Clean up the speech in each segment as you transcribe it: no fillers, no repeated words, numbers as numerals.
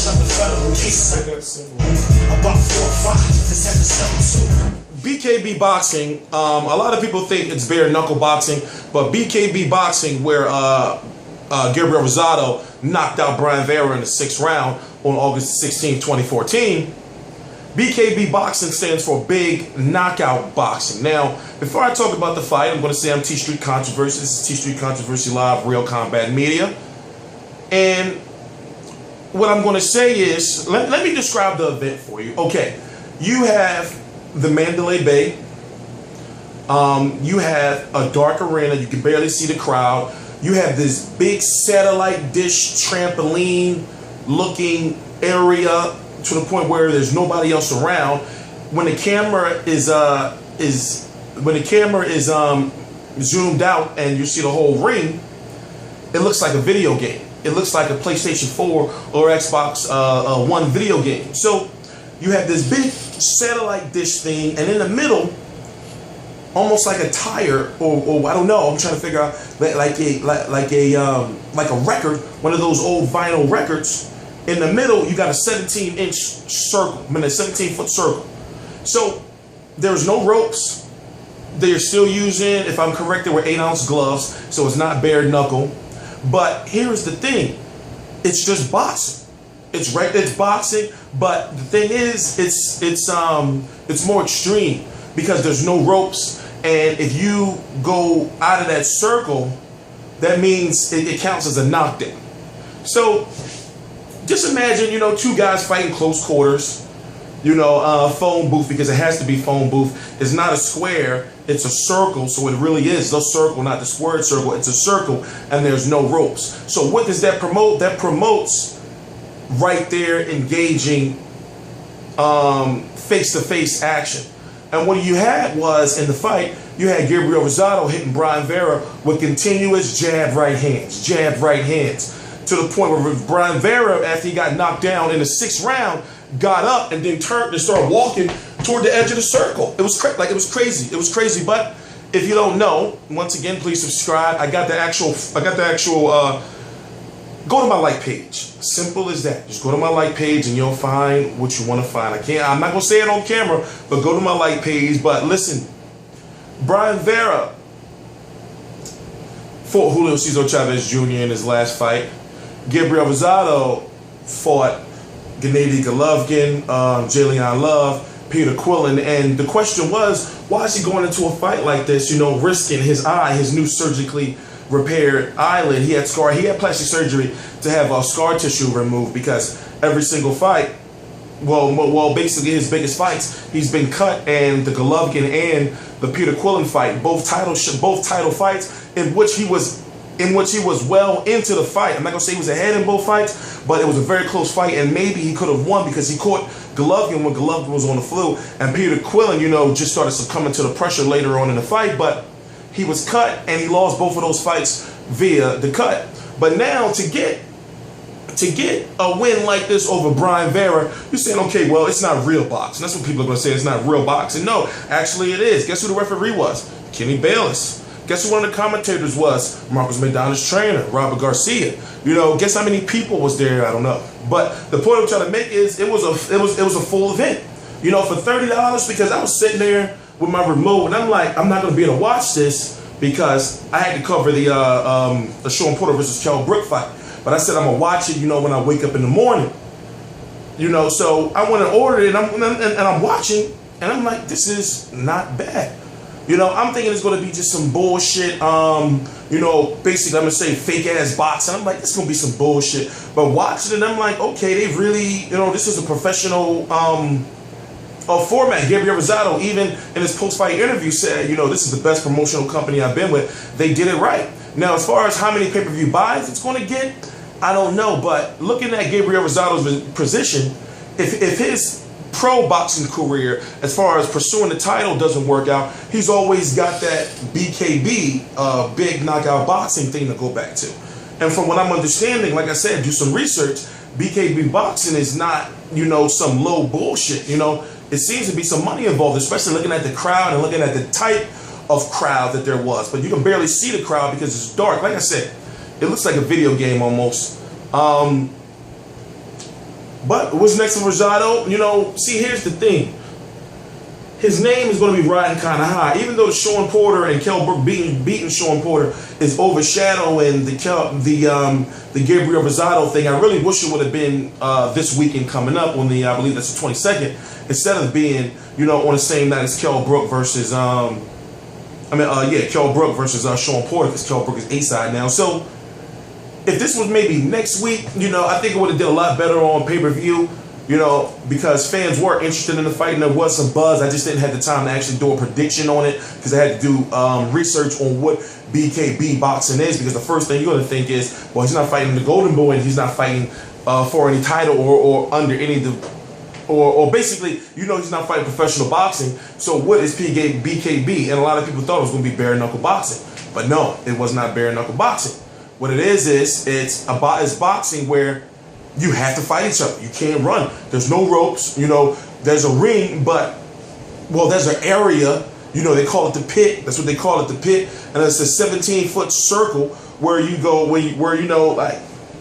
other federal cases. About 4 or 5, this episode 2. BKB boxing, a lot of people think it's bare knuckle boxing, but BKB boxing, where Gabriel Rosado knocked out Brian Vera in the 6th round on August 16, 2014. BKB boxing stands for Big Knockout Boxing. Now, before I talk about the fight, I'm going to say I'm T Street Controversy. This is T Street Controversy Live, Real Combat Media. And what I'm going to say is, let me describe the event for you. Okay, you have the Mandalay Bay. You have a dark arena. You can barely see the crowd. You have this big satellite dish trampoline looking area to the point where there's nobody else around. When the camera is zoomed out and you see the whole ring, it looks like a video game. It looks like a PlayStation 4 or Xbox One video game. So you have this big satellite dish thing, and in the middle, almost like a tire, or I don't know. I'm trying to figure out like a record, one of those old vinyl records. In the middle, you got a 17-inch circle, I mean a 17-foot circle. So there's no ropes. They're still using, if I'm correct, they were 8-ounce gloves, so it's not bare knuckle. But here's the thing: it's just boxing. It's boxing, but the thing is, it's more extreme because there's no ropes, and if you go out of that circle, that means it counts as a knockdown. So just imagine, two guys fighting close quarters, phone booth, because it has to be phone booth. It's not a square, it's a circle, so it really is the circle, not the squared circle. It's a circle, and there's no ropes. So what does that promote? That promotes right there engaging face-to-face action. And what you had was, in the fight, you had Gabriel Rosado hitting Brian Vera with continuous jab right hands, to the point where Brian Vera, after he got knocked down in the 6th round, got up and then turned and started walking toward the edge of the circle. It was crazy. It was crazy. But if you don't know, once again, please subscribe. I got the actual. Go to my like page. Simple as that. Just go to my like page and you'll find what you want to find. I'm not gonna say it on camera, but go to my like page. But listen, Brian Vera fought Julio Cesar Chavez Jr. in his last fight. Gabriel Rosado fought Gennady Golovkin, Jalen Love, Peter Quillen, and the question was, why is he going into a fight like this, risking his eye, his new surgically repaired eyelid? He had plastic surgery to have scar tissue removed, because every single fight, basically his biggest fights, he's been cut, and the Golovkin and the Peter Quillen fight, both title fights in which he was well into the fight. I'm not gonna say he was ahead in both fights, but it was a very close fight, and maybe he could have won because he caught Golovkin when Golovkin was on the flu, and Peter Quillen, just started succumbing to the pressure later on in the fight. But he was cut, and he lost both of those fights via the cut. But now to get a win like this over Brian Vera, you're saying, okay, well, it's not real boxing. That's what people are gonna say. It's not real boxing. No, actually, it is. Guess who the referee was? Kenny Bayless. Guess who one of the commentators was? Marcos McDonald's trainer, Robert Garcia. Guess how many people was there? I don't know. But the point I'm trying to make is it was a full event. For $30, because I was sitting there with my remote, and I'm like, I'm not gonna be able to watch this because I had to cover the Sean Porter versus Kell Brook fight. But I said I'm gonna watch it, when I wake up in the morning. So I went and ordered it, and I'm watching, and I'm like, this is not bad. I'm thinking it's going to be just some bullshit, basically, I'm going to say fake ass boxing. I'm like, this is going to be some bullshit. But watching it, I'm like, okay, they really, this is a professional format. Gabriel Rosado, even in his post-fight interview, said, this is the best promotional company I've been with. They did it right. Now, as far as how many pay-per-view buys it's going to get, I don't know. But looking at Gabriel Rosado's position, if his pro boxing career, as far as pursuing the title, doesn't work out, he's always got that BKB, big knockout boxing thing to go back to. And from what I'm understanding, like I said, do some research, BKB boxing is not, some low bullshit. It seems to be some money involved, especially looking at the crowd and looking at the type of crowd that there was. But you can barely see the crowd because it's dark. Like I said, it looks like a video game almost. But what's next for Rosado? You know, see, here's the thing. His name is going to be riding kind of high, even though the Sean Porter and Kell Brook beating Sean Porter is overshadowing the Gabriel Rosado thing. I really wish it would have been this weekend coming up on the, I believe that's the 22nd, instead of being, you know, on the same night as Kell Brook versus Kell Brook versus Sean Porter, because Kell Brook is A-side now. So if this was maybe next week, you know, I think it would have did a lot better on pay-per-view. You know, because fans were interested in the fight and there was some buzz. I just didn't have the time to actually do a prediction on it because I had to do research on what BKB boxing is, because the first thing you're going to think is, well, he's not fighting the Golden Boy and he's not fighting for any title or under any of the, or basically, you know, he's not fighting professional boxing. So what is BKB? And a lot of people thought it was going to be bare knuckle boxing. But no, it was not bare knuckle boxing. What it is it's boxing where you have to fight each other. You can't run. There's no ropes. You know, there's a ring, but, well, there's an area. You know, they call it the pit. That's what they call it, the pit. And it's a 17-foot circle where you go, where you know, like,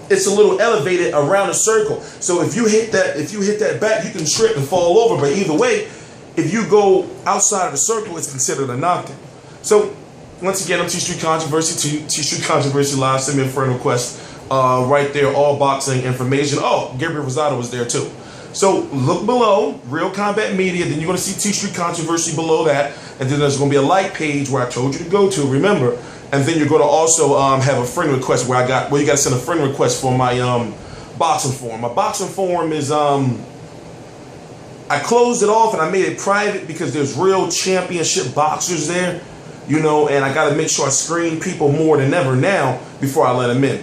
it's a little elevated around a circle. So if you hit that back, you can trip and fall over. But either way, if you go outside of the circle, it's considered a knockdown. So once again, I'm T Street Controversy. T Street Controversy Live. Send me a friend request. Right there, all boxing information. Oh, Gabriel Rosado was there too. So look below, Real Combat Media. Then you're going to see T Street Controversy below that. And then there's going to be a like page where I told you to go to, remember. And then you're going to also have a friend request where you got to send a friend request for my boxing forum. My boxing forum is, I closed it off and I made it private because there's real championship boxers there, you know, and I got to make sure I screen people more than ever now before I let them in.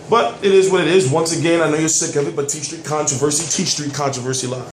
But it is what it is. Once again, I know you're sick of it, but T Street Controversy Live.